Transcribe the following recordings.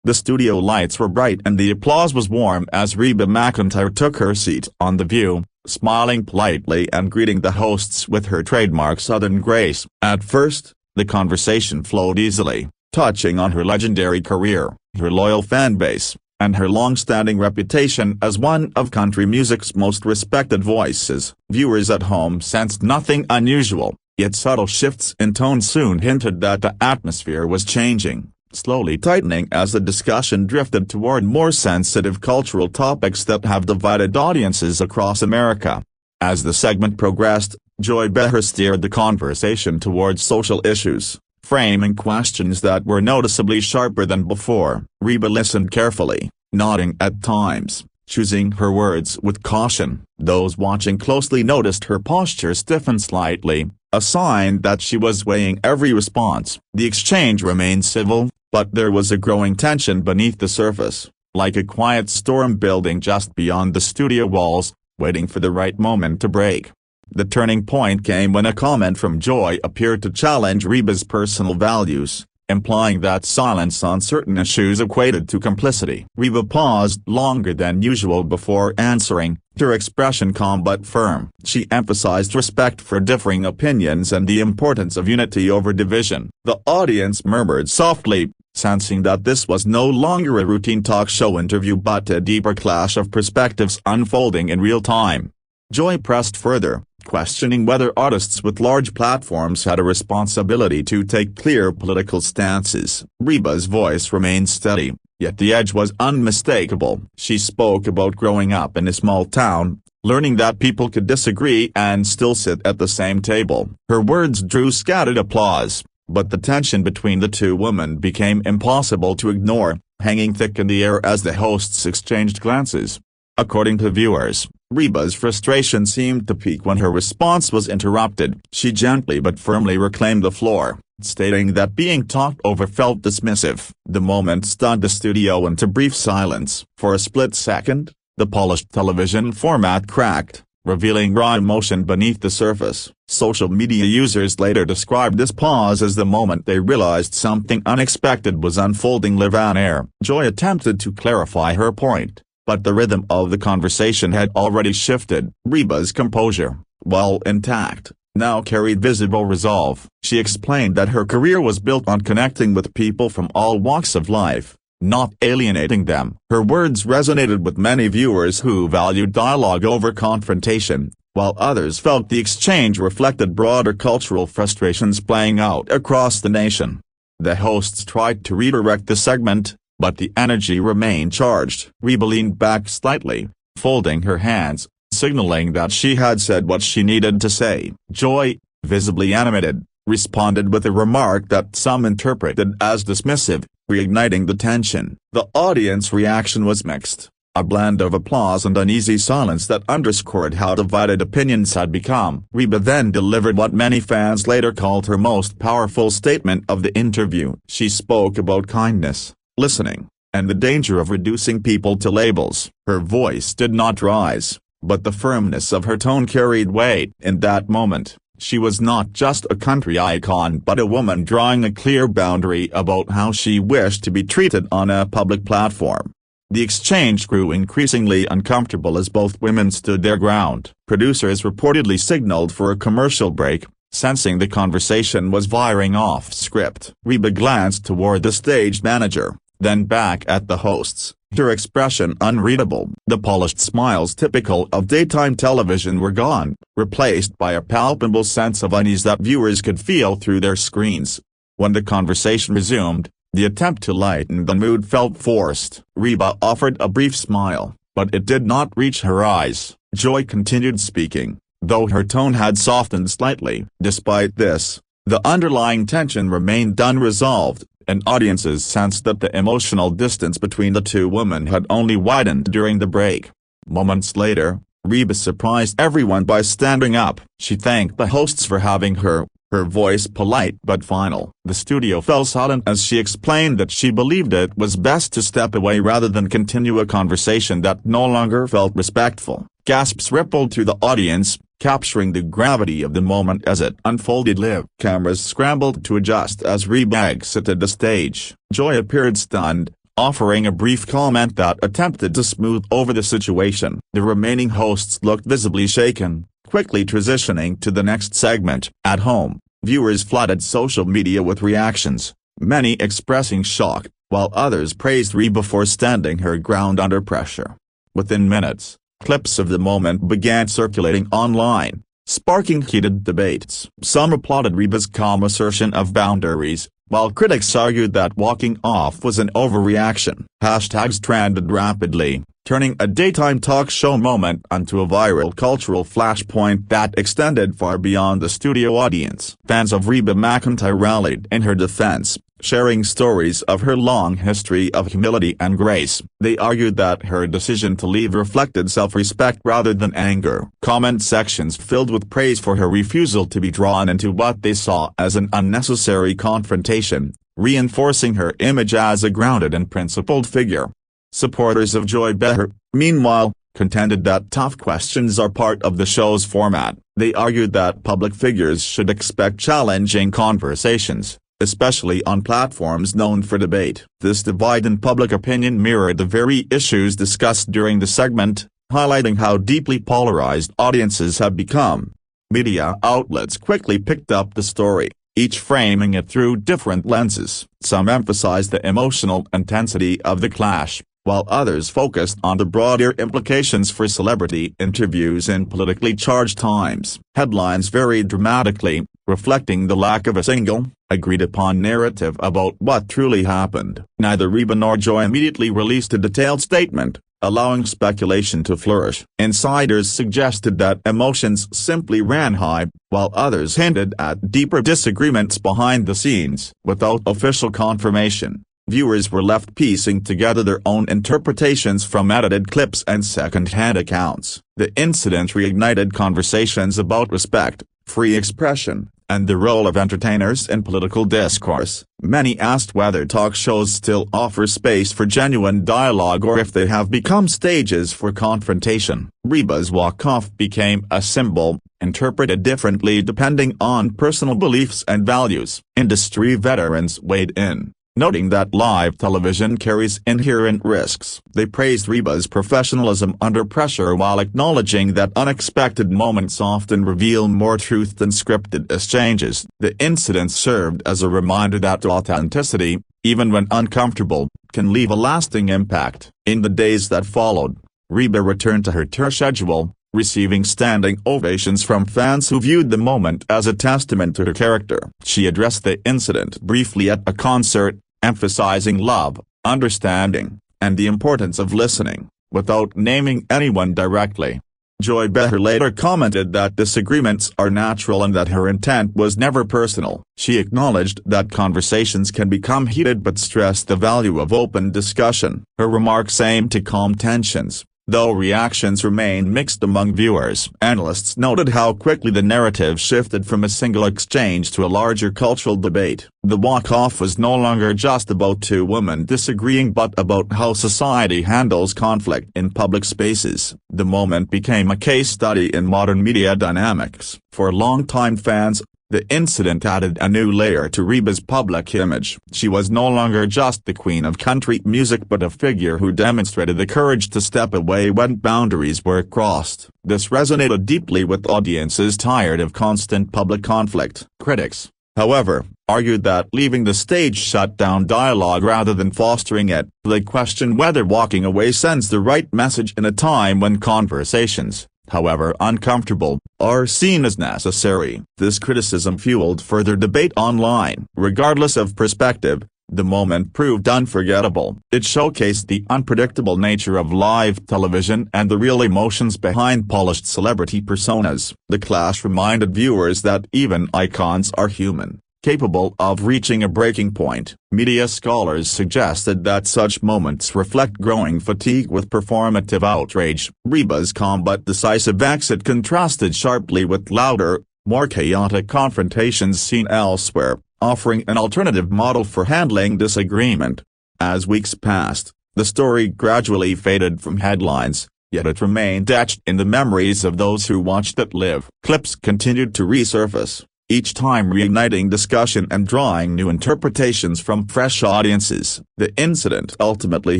The studio lights were bright and the applause was warm as Reba McEntire took her seat on The View, smiling politely and greeting the hosts with her trademark Southern grace. At first, the conversation flowed easily, touching on her legendary career, her loyal fan base, and her long-standing reputation as one of country music's most respected voices. Viewers at home sensed nothing unusual, yet subtle shifts in tone soon hinted that the atmosphere was changing, slowly tightening as the discussion drifted toward more sensitive cultural topics that have divided audiences across America. As the segment progressed, Joy Behar steered the conversation towards social issues, framing questions that were noticeably sharper than before. Reba listened carefully, nodding at times, choosing her words with caution. Those watching closely noticed her posture stiffen slightly, a sign that she was weighing every response. The exchange remained civil, but there was a growing tension beneath the surface, like a quiet storm building just beyond the studio walls, waiting for the right moment to break. The turning point came when a comment from Joy appeared to challenge Reba's personal values, implying that silence on certain issues equated to complicity. Reba paused longer than usual before answering, her expression calm but firm. She emphasized respect for differing opinions and the importance of unity over division. The audience murmured softly, sensing that this was no longer a routine talk show interview but a deeper clash of perspectives unfolding in real time. Joy pressed further, questioning whether artists with large platforms had a responsibility to take clear political stances. Reba's voice remained steady, yet the edge was unmistakable. She spoke about growing up in a small town, learning that people could disagree and still sit at the same table. Her words drew scattered applause, but the tension between the two women became impossible to ignore, hanging thick in the air as the hosts exchanged glances. According to viewers, Reba's frustration seemed to peak when her response was interrupted. She gently but firmly reclaimed the floor, stating that being talked over felt dismissive. The moment stunned the studio into brief silence. For a split second, the polished television format cracked, revealing raw emotion beneath the surface. Social media users later described this pause as the moment they realized something unexpected was unfolding live on air. Joy attempted to clarify her point, but the rhythm of the conversation had already shifted. Reba's composure, while intact, now carried visible resolve. She explained that her career was built on connecting with people from all walks of life, not alienating them. Her words resonated with many viewers who valued dialogue over confrontation, while others felt the exchange reflected broader cultural frustrations playing out across the nation. The hosts tried to redirect the segment, but the energy remained charged. Reba leaned back slightly, folding her hands, signaling that she had said what she needed to say. Joy, visibly animated, responded with a remark that some interpreted as dismissive, reigniting the tension. The audience reaction was mixed, a blend of applause and uneasy silence that underscored how divided opinions had become. Reba then delivered what many fans later called her most powerful statement of the interview. She spoke about kindness, listening, and the danger of reducing people to labels. Her voice did not rise, but the firmness of her tone carried weight. In that moment, she was not just a country icon but a woman drawing a clear boundary about how she wished to be treated on a public platform. The exchange grew increasingly uncomfortable as both women stood their ground. Producers reportedly signaled for a commercial break, sensing the conversation was veering off script. Reba glanced toward the stage manager, then back at the hosts, her expression unreadable. The polished smiles typical of daytime television were gone, replaced by a palpable sense of unease that viewers could feel through their screens. When the conversation resumed, the attempt to lighten the mood felt forced. Reba offered a brief smile, but it did not reach her eyes. Joy continued speaking, though her tone had softened slightly. Despite this, the underlying tension remained unresolved, and audiences sensed that the emotional distance between the two women had only widened during the break. Moments later, Reba surprised everyone by standing up. She thanked the hosts for having her voice polite but final. The studio fell silent as she explained that she believed it was best to step away rather than continue a conversation that no longer felt respectful. Gasps rippled through the audience, capturing the gravity of the moment as it unfolded. Live cameras scrambled to adjust as Reba exited the stage. Joy appeared stunned, offering a brief comment that attempted to smooth over the situation. The remaining hosts looked visibly shaken, quickly transitioning to the next segment. At home, viewers flooded social media with reactions, many expressing shock, while others praised Reba for standing her ground under pressure. Within minutes, clips of the moment began circulating online, sparking heated debates. Some applauded Reba's calm assertion of boundaries, while critics argued that walking off was an overreaction. Hashtags trended rapidly, turning a daytime talk show moment into a viral cultural flashpoint that extended far beyond the studio audience. Fans of Reba McEntire rallied in her defense, sharing stories of her long history of humility and grace. They argued that her decision to leave reflected self-respect rather than anger. Comment sections filled with praise for her refusal to be drawn into what they saw as an unnecessary confrontation, reinforcing her image as a grounded and principled figure. Supporters of Behar, meanwhile, contended that tough questions are part of the show's format. They argued that public figures should expect challenging conversations, especially on platforms known for debate. This divide in public opinion mirrored the very issues discussed during the segment, highlighting how deeply polarized audiences have become. Media outlets quickly picked up the story, each framing it through different lenses. Some emphasized the emotional intensity of the clash, while others focused on the broader implications for celebrity interviews in politically charged times. Headlines varied dramatically, reflecting the lack of a single, agreed-upon narrative about what truly happened. Neither Reba nor Joy immediately released a detailed statement, allowing speculation to flourish. Insiders suggested that emotions simply ran high, while others hinted at deeper disagreements behind the scenes. Without official confirmation, viewers were left piecing together their own interpretations from edited clips and second-hand accounts. The incident reignited conversations about respect, free expression, and the role of entertainers in political discourse. Many asked whether talk shows still offer space for genuine dialogue or if they have become stages for confrontation. Reba's walk-off became a symbol, interpreted differently depending on personal beliefs and values. Industry veterans weighed in, noting that live television carries inherent risks. They praised Reba's professionalism under pressure while acknowledging that unexpected moments often reveal more truth than scripted exchanges. The incident served as a reminder that authenticity, even when uncomfortable, can leave a lasting impact. In the days that followed, Reba returned to her tour schedule, receiving standing ovations from fans who viewed the moment as a testament to her character. She addressed the incident briefly at a concert, emphasizing love, understanding, and the importance of listening, without naming anyone directly. Behar later commented that disagreements are natural and that her intent was never personal. She acknowledged that conversations can become heated but stressed the value of open discussion. Her remarks aimed to calm tensions, though reactions remained mixed among viewers. Analysts noted how quickly the narrative shifted from a single exchange to a larger cultural debate. The walk-off was no longer just about two women disagreeing but about how society handles conflict in public spaces. The moment became a case study in modern media dynamics. For longtime fans, the incident added a new layer to Reba's public image. She was no longer just the queen of country music but a figure who demonstrated the courage to step away when boundaries were crossed. This resonated deeply with audiences tired of constant public conflict. Critics, however, argued that leaving the stage shut down dialogue rather than fostering it. They questioned whether walking away sends the right message in a time when conversations, however uncomfortable, are seen as necessary. This criticism fueled further debate online. Regardless of perspective, the moment proved unforgettable. It showcased the unpredictable nature of live television and the real emotions behind polished celebrity personas. The clash reminded viewers that even icons are human, capable of reaching a breaking point. Media scholars suggested that such moments reflect growing fatigue with performative outrage. Reba's calm but decisive exit contrasted sharply with louder, more chaotic confrontations seen elsewhere, offering an alternative model for handling disagreement. As weeks passed, the story gradually faded from headlines, yet it remained etched in the memories of those who watched it live. Clips continued to resurface, each time reigniting discussion and drawing new interpretations from fresh audiences. The incident ultimately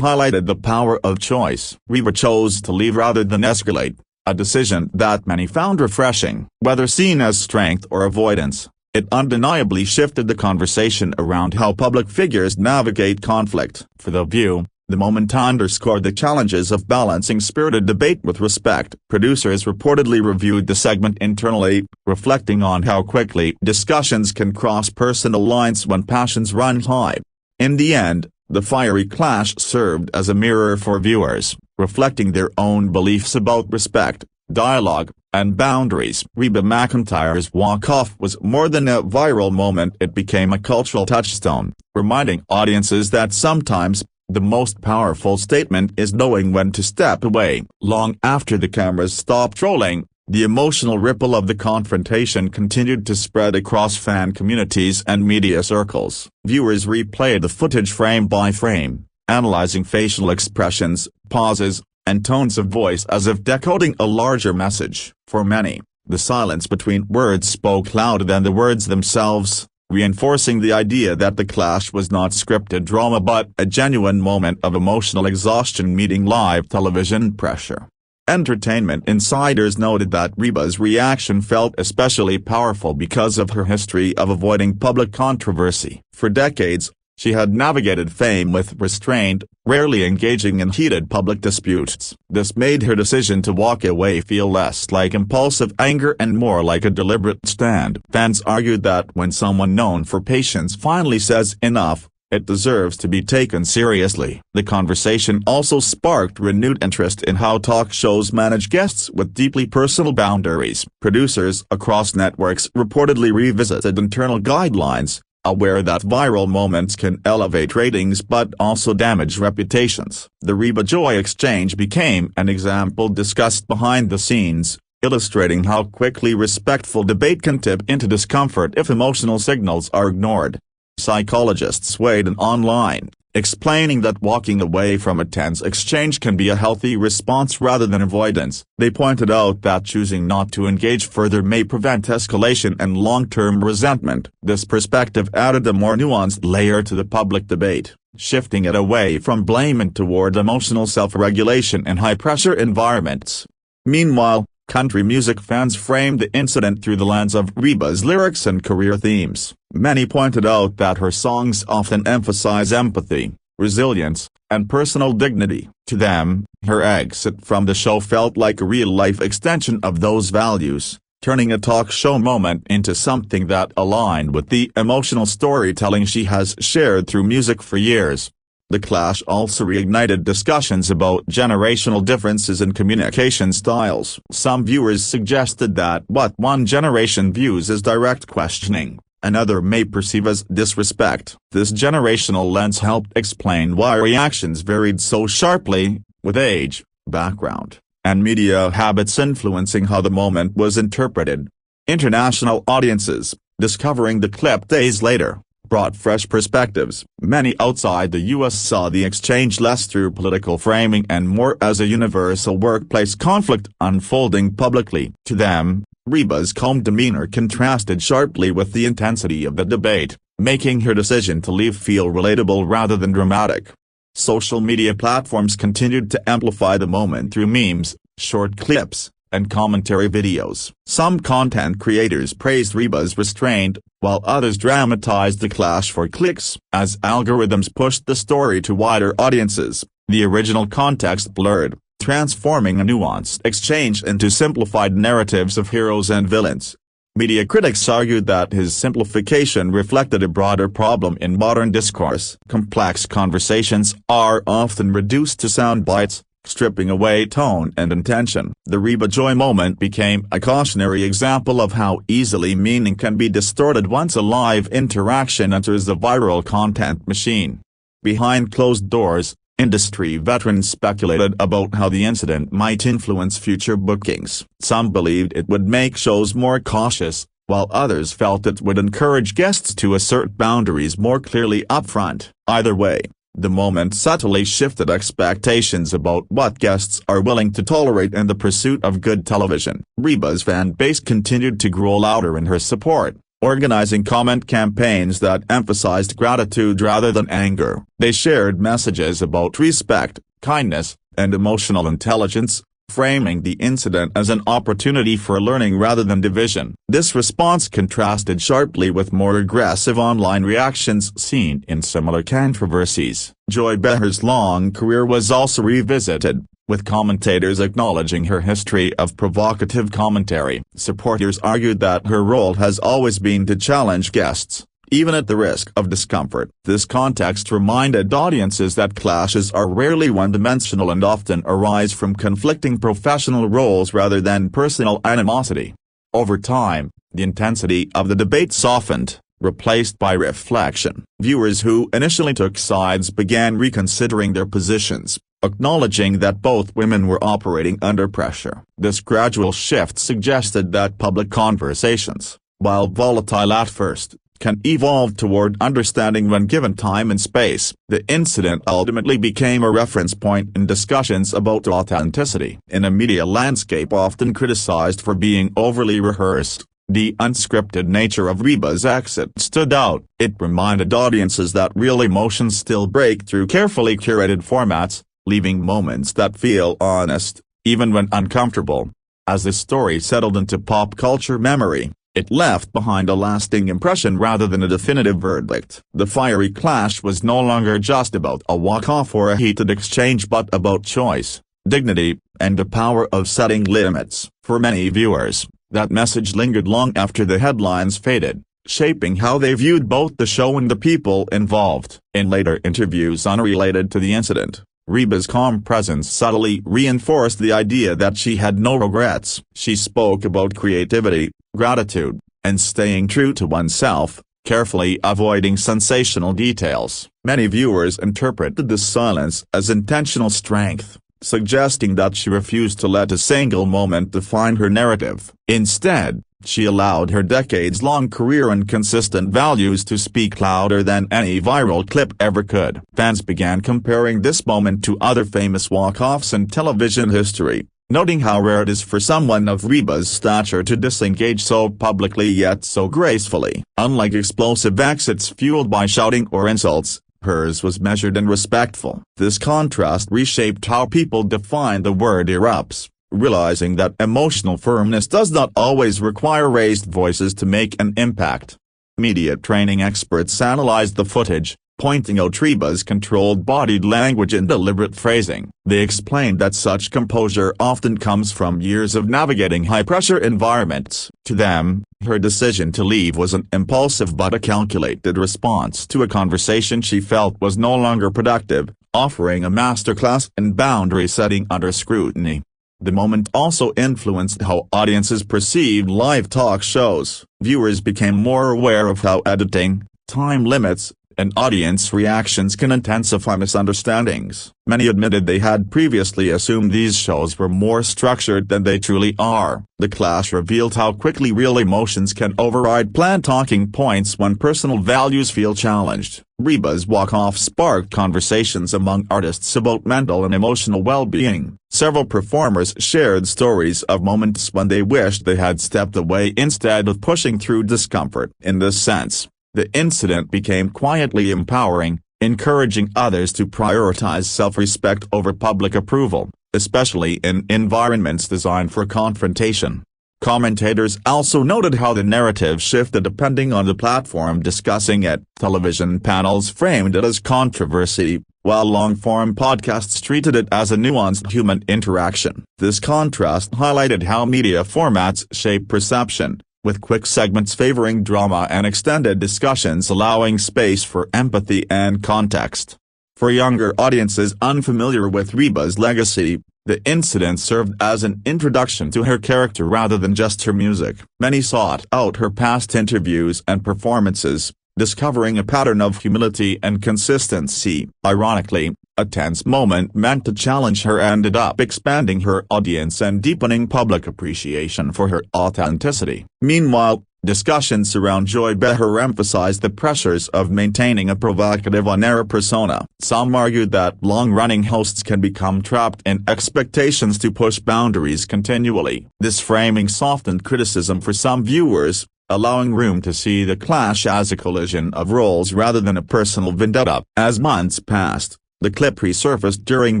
highlighted the power of choice. Reba chose to leave rather than escalate, a decision that many found refreshing. Whether seen as strength or avoidance, it undeniably shifted the conversation around how public figures navigate conflict. For The View, the moment underscored the challenges of balancing spirited debate with respect. Producers reportedly reviewed the segment internally, reflecting on how quickly discussions can cross personal lines when passions run high. In the end, the fiery clash served as a mirror for viewers, reflecting their own beliefs about respect, dialogue, and boundaries. Reba McEntire's walk-off was more than a viral moment, it became a cultural touchstone, reminding audiences that sometimes, the most powerful statement is knowing when to step away. Long after the cameras stopped rolling, the emotional ripple of the confrontation continued to spread across fan communities and media circles. Viewers replayed the footage frame by frame, analyzing facial expressions, pauses, and tones of voice as if decoding a larger message. For many, the silence between words spoke louder than the words themselves, reinforcing the idea that the clash was not scripted drama but a genuine moment of emotional exhaustion meeting live television pressure. Entertainment insiders noted that Reba's reaction felt especially powerful because of her history of avoiding public controversy. For decades, she had navigated fame with restraint, rarely engaging in heated public disputes. This made her decision to walk away feel less like impulsive anger and more like a deliberate stand. Fans argued that when someone known for patience finally says enough, it deserves to be taken seriously. The conversation also sparked renewed interest in how talk shows manage guests with deeply personal boundaries. Producers across networks reportedly revisited internal guidelines, aware that viral moments can elevate ratings but also damage reputations. The Reba-Joy exchange became an example discussed behind the scenes, illustrating how quickly respectful debate can tip into discomfort if emotional signals are ignored. Psychologists weighed in online, explaining that walking away from a tense exchange can be a healthy response rather than avoidance. They pointed out that choosing not to engage further may prevent escalation and long-term resentment. This perspective added a more nuanced layer to the public debate, shifting it away from blame and toward emotional self-regulation in high-pressure environments. Meanwhile, country music fans framed the incident through the lens of Reba's lyrics and career themes. Many pointed out that her songs often emphasize empathy, resilience, and personal dignity. To them, her exit from the show felt like a real-life extension of those values, turning a talk show moment into something that aligned with the emotional storytelling she has shared through music for years. The clash also reignited discussions about generational differences in communication styles. Some viewers suggested that what one generation views as direct questioning, another may perceive as disrespect. This generational lens helped explain why reactions varied so sharply, with age, background, and media habits influencing how the moment was interpreted. International audiences, discovering the clip days later, brought fresh perspectives. Many outside the U.S. saw the exchange less through political framing and more as a universal workplace conflict unfolding publicly. To them, Reba's calm demeanor contrasted sharply with the intensity of the debate, making her decision to leave feel relatable rather than dramatic. Social media platforms continued to amplify the moment through memes, short clips, and commentary videos. Some content creators praised Reba's restraint, while others dramatized the clash for clicks. As algorithms pushed the story to wider audiences, the original context blurred, transforming a nuanced exchange into simplified narratives of heroes and villains. Media critics argued that his simplification reflected a broader problem in modern discourse. Complex conversations are often reduced to sound bites, stripping away tone and intention. The Reba-Joy moment became a cautionary example of how easily meaning can be distorted once a live interaction enters the viral content machine. Behind closed doors, industry veterans speculated about how the incident might influence future bookings. Some believed it would make shows more cautious, while others felt it would encourage guests to assert boundaries more clearly upfront. Either way, the moment subtly shifted expectations about what guests are willing to tolerate in the pursuit of good television. Reba's fan base continued to grow louder in her support, organizing comment campaigns that emphasized gratitude rather than anger. They shared messages about respect, kindness, and emotional intelligence, framing the incident as an opportunity for learning rather than division. This response contrasted sharply with more aggressive online reactions seen in similar controversies. Joy Behar's long career was also revisited, with commentators acknowledging her history of provocative commentary. Supporters argued that her role has always been to challenge guests, even at the risk of discomfort. This context reminded audiences that clashes are rarely one-dimensional and often arise from conflicting professional roles rather than personal animosity. Over time, the intensity of the debate softened, replaced by reflection. Viewers who initially took sides began reconsidering their positions, acknowledging that both women were operating under pressure. This gradual shift suggested that public conversations, while volatile at first, can evolve toward understanding when given time and space. The incident ultimately became a reference point in discussions about authenticity. In a media landscape often criticized for being overly rehearsed, the unscripted nature of Reba's exit stood out. It reminded audiences that real emotions still break through carefully curated formats, leaving moments that feel honest, even when uncomfortable. As the story settled into pop culture memory, it left behind a lasting impression rather than a definitive verdict. The fiery clash was no longer just about a walk-off or a heated exchange but about choice, dignity, and the power of setting limits. For many viewers, that message lingered long after the headlines faded, shaping how they viewed both the show and the people involved. In later interviews unrelated to the incident, Reba's calm presence subtly reinforced the idea that she had no regrets. She spoke about creativity, gratitude, and staying true to oneself, carefully avoiding sensational details. Many viewers interpreted this silence as intentional strength, suggesting that she refused to let a single moment define her narrative. Instead, she allowed her decades-long career and consistent values to speak louder than any viral clip ever could. Fans began comparing this moment to other famous walk-offs in television history, noting how rare it is for someone of Reba's stature to disengage so publicly yet so gracefully. Unlike explosive exits fueled by shouting or insults, hers was measured and respectful. This contrast reshaped how people define the word erupts, realizing that emotional firmness does not always require raised voices to make an impact. Media training experts analyzed the footage, pointing out Reba's controlled body language and deliberate phrasing. They explained that such composure often comes from years of navigating high-pressure environments. To them, her decision to leave was an impulsive but a calculated response to a conversation she felt was no longer productive, offering a masterclass in boundary setting under scrutiny. The moment also influenced how audiences perceived live talk shows. Viewers became more aware of how editing, time limits, and audience reactions can intensify misunderstandings. Many admitted they had previously assumed these shows were more structured than they truly are. The clash revealed how quickly real emotions can override planned talking points when personal values feel challenged. Reba's walk-off sparked conversations among artists about mental and emotional well-being. Several performers shared stories of moments when they wished they had stepped away instead of pushing through discomfort. In this sense, the incident became quietly empowering, encouraging others to prioritize self-respect over public approval, especially in environments designed for confrontation. Commentators also noted how the narrative shifted depending on the platform discussing it. Television panels framed it as controversy, while long-form podcasts treated it as a nuanced human interaction. This contrast highlighted how media formats shape perception, with quick segments favoring drama and extended discussions allowing space for empathy and context. For younger audiences unfamiliar with Reba's legacy, the incident served as an introduction to her character rather than just her music. Many sought out her past interviews and performances, discovering a pattern of humility and consistency. Ironically, a tense moment meant to challenge her ended up expanding her audience and deepening public appreciation for her authenticity. Meanwhile, discussions around Joy Behar emphasized the pressures of maintaining a provocative on-air persona. Some argued that long-running hosts can become trapped in expectations to push boundaries continually. This framing softened criticism for some viewers, allowing room to see the clash as a collision of roles rather than a personal vendetta. As months passed, the clip resurfaced during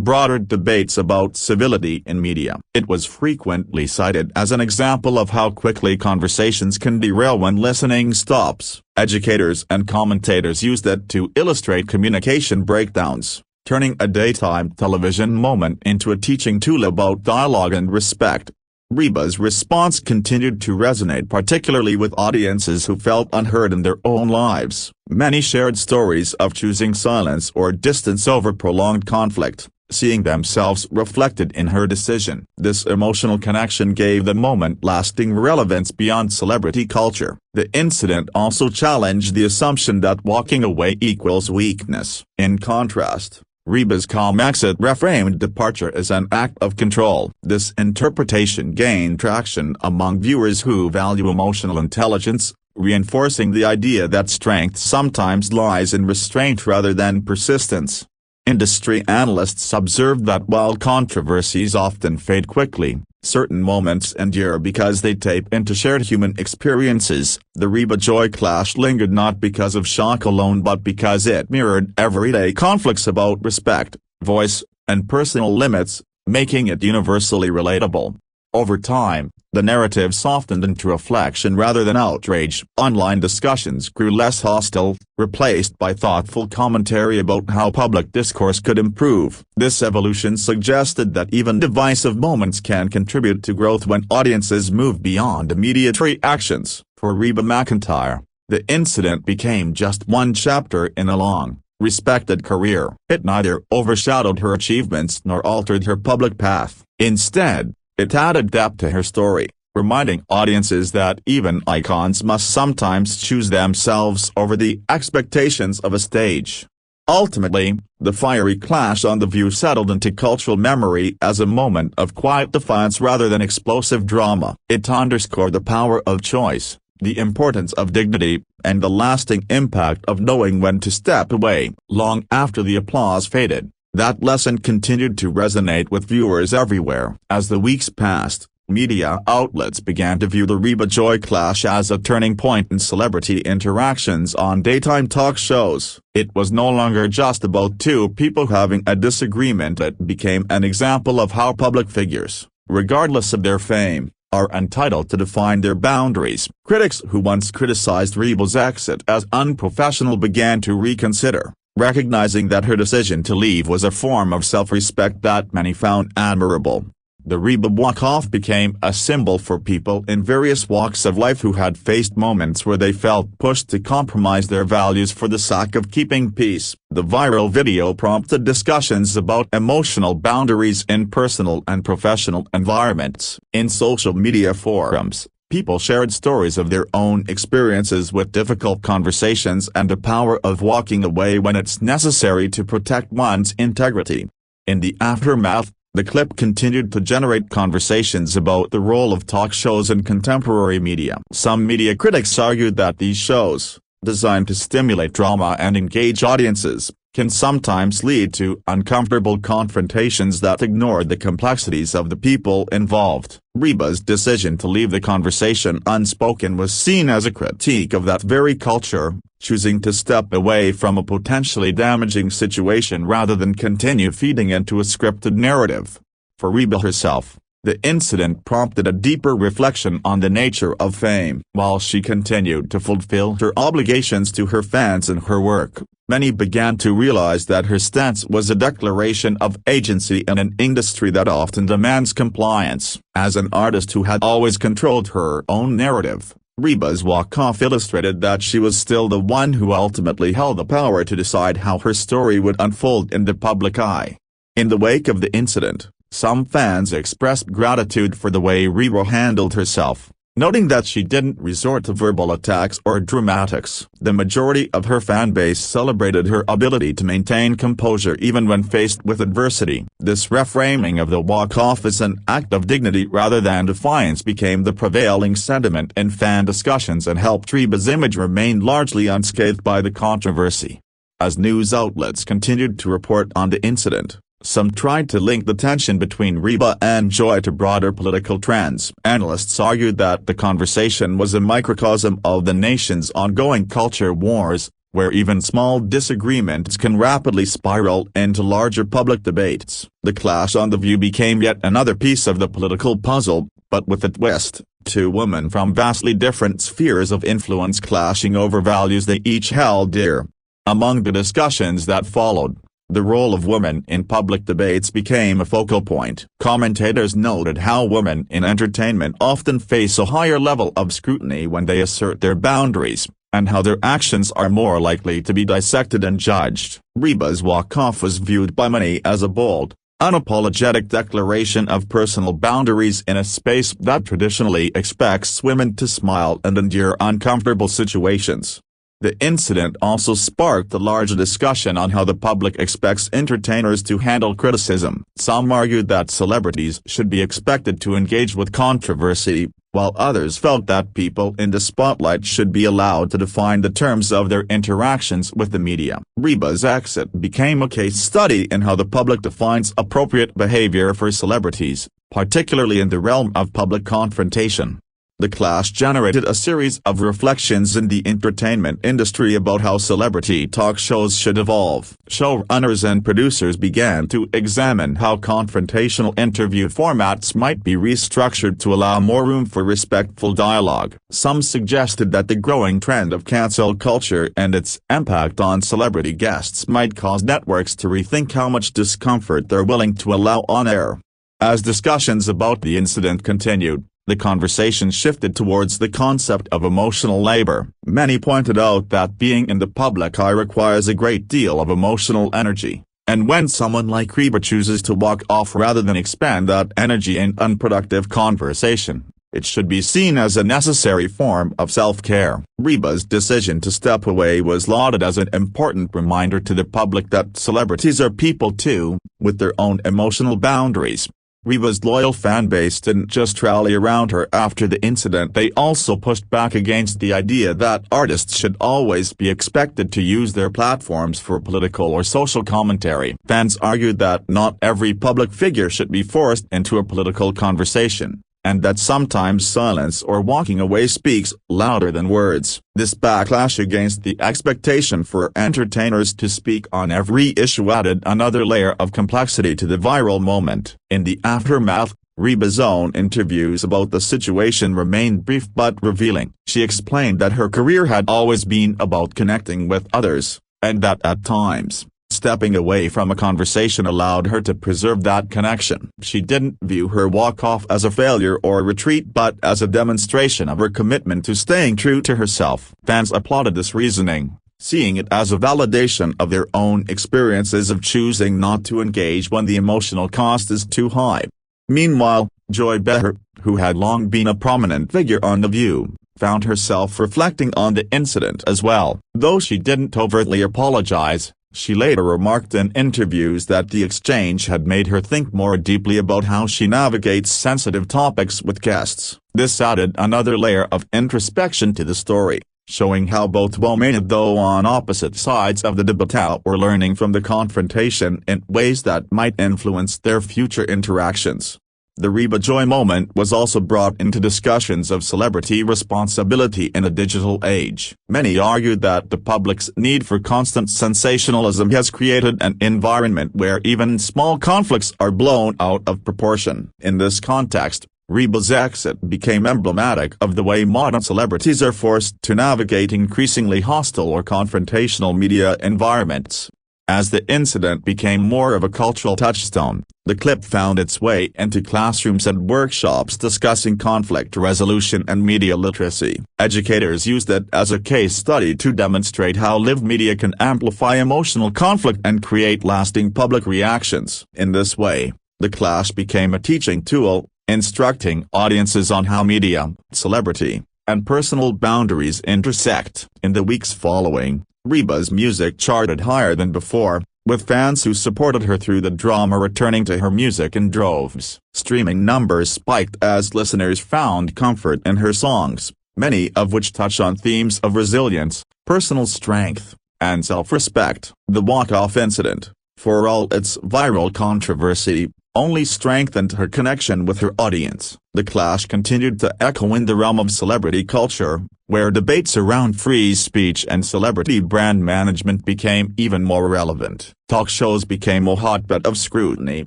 broader debates about civility in media. It was frequently cited as an example of how quickly conversations can derail when listening stops. Educators and commentators used it to illustrate communication breakdowns, turning a daytime television moment into a teaching tool about dialogue and respect. Reba's response continued to resonate particularly with audiences who felt unheard in their own lives. Many shared stories of choosing silence or distance over prolonged conflict, seeing themselves reflected in her decision. This emotional connection gave the moment lasting relevance beyond celebrity culture. The incident also challenged the assumption that walking away equals weakness. In contrast, Reba's calm exit reframed departure as an act of control. This interpretation gained traction among viewers who value emotional intelligence, reinforcing the idea that strength sometimes lies in restraint rather than persistence. Industry analysts observed that while controversies often fade quickly, certain moments endure because they tape into shared human experiences. The Reba-Joy clash lingered not because of shock alone but because it mirrored everyday conflicts about respect, voice, and personal limits, making it universally relatable. Over time, the narrative softened into reflection rather than outrage. Online discussions grew less hostile, replaced by thoughtful commentary about how public discourse could improve. This evolution suggested that even divisive moments can contribute to growth when audiences move beyond immediate reactions. For Reba McEntire, the incident became just one chapter in a long, respected career. It neither overshadowed her achievements nor altered her public path. Instead, it added depth to her story, reminding audiences that even icons must sometimes choose themselves over the expectations of a stage. Ultimately, the fiery clash on The View settled into cultural memory as a moment of quiet defiance rather than explosive drama. It underscored the power of choice, the importance of dignity, and the lasting impact of knowing when to step away. Long after the applause faded, that lesson continued to resonate with viewers everywhere. As the weeks passed, media outlets began to view the Reba-Joy clash as a turning point in celebrity interactions on daytime talk shows. It was no longer just about two people having a disagreement. It became an example of how public figures, regardless of their fame, are entitled to define their boundaries. Critics who once criticized Reba's exit as unprofessional began to reconsider, recognizing that her decision to leave was a form of self-respect that many found admirable. The Reba walk-off became a symbol for people in various walks of life who had faced moments where they felt pushed to compromise their values for the sake of keeping peace. The viral video prompted discussions about emotional boundaries in personal and professional environments. In social media forums, people shared stories of their own experiences with difficult conversations and the power of walking away when it's necessary to protect one's integrity. In the aftermath, the clip continued to generate conversations about the role of talk shows in contemporary media. Some media critics argued that these shows, designed to stimulate drama and engage audiences, can sometimes lead to uncomfortable confrontations that ignore the complexities of the people involved. Reba's decision to leave the conversation unspoken was seen as a critique of that very culture, choosing to step away from a potentially damaging situation rather than continue feeding into a scripted narrative. For Reba herself, the incident prompted a deeper reflection on the nature of fame. While she continued to fulfill her obligations to her fans and her work, many began to realize that her stance was a declaration of agency in an industry that often demands compliance. As an artist who had always controlled her own narrative, Reba's walk-off illustrated that she was still the one who ultimately held the power to decide how her story would unfold in the public eye. In the wake of the incident, some fans expressed gratitude for the way Reba handled herself, noting that she didn't resort to verbal attacks or dramatics. The majority of her fanbase celebrated her ability to maintain composure even when faced with adversity. This reframing of the walk-off as an act of dignity rather than defiance became the prevailing sentiment in fan discussions and helped Reba's image remain largely unscathed by the controversy. As news outlets continued to report on the incident, Some tried to link the tension between Reba and Joy to broader political trends. Analysts argued that the conversation was a microcosm of the nation's ongoing culture wars, where even small disagreements can rapidly spiral into larger public debates. The clash on The View became yet another piece of the political puzzle, but with a twist. Two women from vastly different spheres of influence clashing over values they each held dear. Among the discussions that followed, the role of women in public debates became a focal point. Commentators noted how women in entertainment often face a higher level of scrutiny when they assert their boundaries, and how their actions are more likely to be dissected and judged. Reba's walk-off was viewed by many as a bold, unapologetic declaration of personal boundaries in a space that traditionally expects women to smile and endure uncomfortable situations. The incident also sparked a larger discussion on how the public expects entertainers to handle criticism. Some argued that celebrities should be expected to engage with controversy, while others felt that people in the spotlight should be allowed to define the terms of their interactions with the media. Reba's exit became a case study in how the public defines appropriate behavior for celebrities, particularly in the realm of public confrontation. The clash generated a series of reflections in the entertainment industry about how celebrity talk shows should evolve. Showrunners and producers began to examine how confrontational interview formats might be restructured to allow more room for respectful dialogue. Some suggested that the growing trend of cancel culture and its impact on celebrity guests might cause networks to rethink how much discomfort they're willing to allow on air. As discussions about the incident continued, the conversation shifted towards the concept of emotional labor. Many pointed out that being in the public eye requires a great deal of emotional energy, and when someone like Reba chooses to walk off rather than expend that energy in unproductive conversation, it should be seen as a necessary form of self-care. Reba's decision to step away was lauded as an important reminder to the public that celebrities are people too, with their own emotional boundaries. Reba's loyal fanbase didn't just rally around her after the incident, they also pushed back against the idea that artists should always be expected to use their platforms for political or social commentary. Fans argued that not every public figure should be forced into a political conversation, and that sometimes silence or walking away speaks louder than words. This backlash against the expectation for entertainers to speak on every issue added another layer of complexity to the viral moment. In the aftermath, Reba's own interviews about the situation remained brief but revealing. She explained that her career had always been about connecting with others, and that at times, stepping away from a conversation allowed her to preserve that connection. She didn't view her walk-off as a failure or a retreat but as a demonstration of her commitment to staying true to herself. Fans applauded this reasoning, seeing it as a validation of their own experiences of choosing not to engage when the emotional cost is too high. Meanwhile, Joy Behar, who had long been a prominent figure on The View, found herself reflecting on the incident as well. Though she didn't overtly apologize, she later remarked in interviews that the exchange had made her think more deeply about how she navigates sensitive topics with guests. This added another layer of introspection to the story, showing how both women, though on opposite sides of the debate, were learning from the confrontation in ways that might influence their future interactions. The Reba Joy moment was also brought into discussions of celebrity responsibility in a digital age. Many argued that the public's need for constant sensationalism has created an environment where even small conflicts are blown out of proportion. In this context, Reba's exit became emblematic of the way modern celebrities are forced to navigate increasingly hostile or confrontational media environments. As the incident became more of a cultural touchstone, the clip found its way into classrooms and workshops discussing conflict resolution and media literacy. Educators used it as a case study to demonstrate how live media can amplify emotional conflict and create lasting public reactions. In this way, the clash became a teaching tool, instructing audiences on how media, celebrity, and personal boundaries intersect. In the weeks following, Reba's music charted higher than before, with fans who supported her through the drama returning to her music in droves. Streaming numbers spiked as listeners found comfort in her songs, many of which touch on themes of resilience, personal strength, and self-respect. The walk-off incident, For all its viral controversy, only strengthened her connection with her audience. The clash continued to echo in the realm of celebrity culture, where debates around free speech and celebrity brand management became even more relevant. Talk shows became a hotbed of scrutiny,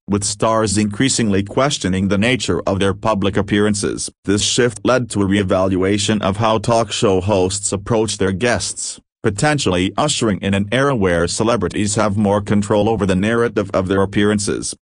with stars increasingly questioning the nature of their public appearances. This shift led to a reevaluation of how talk show hosts approach their guests, potentially ushering in an era where celebrities have more control over the narrative of their appearances.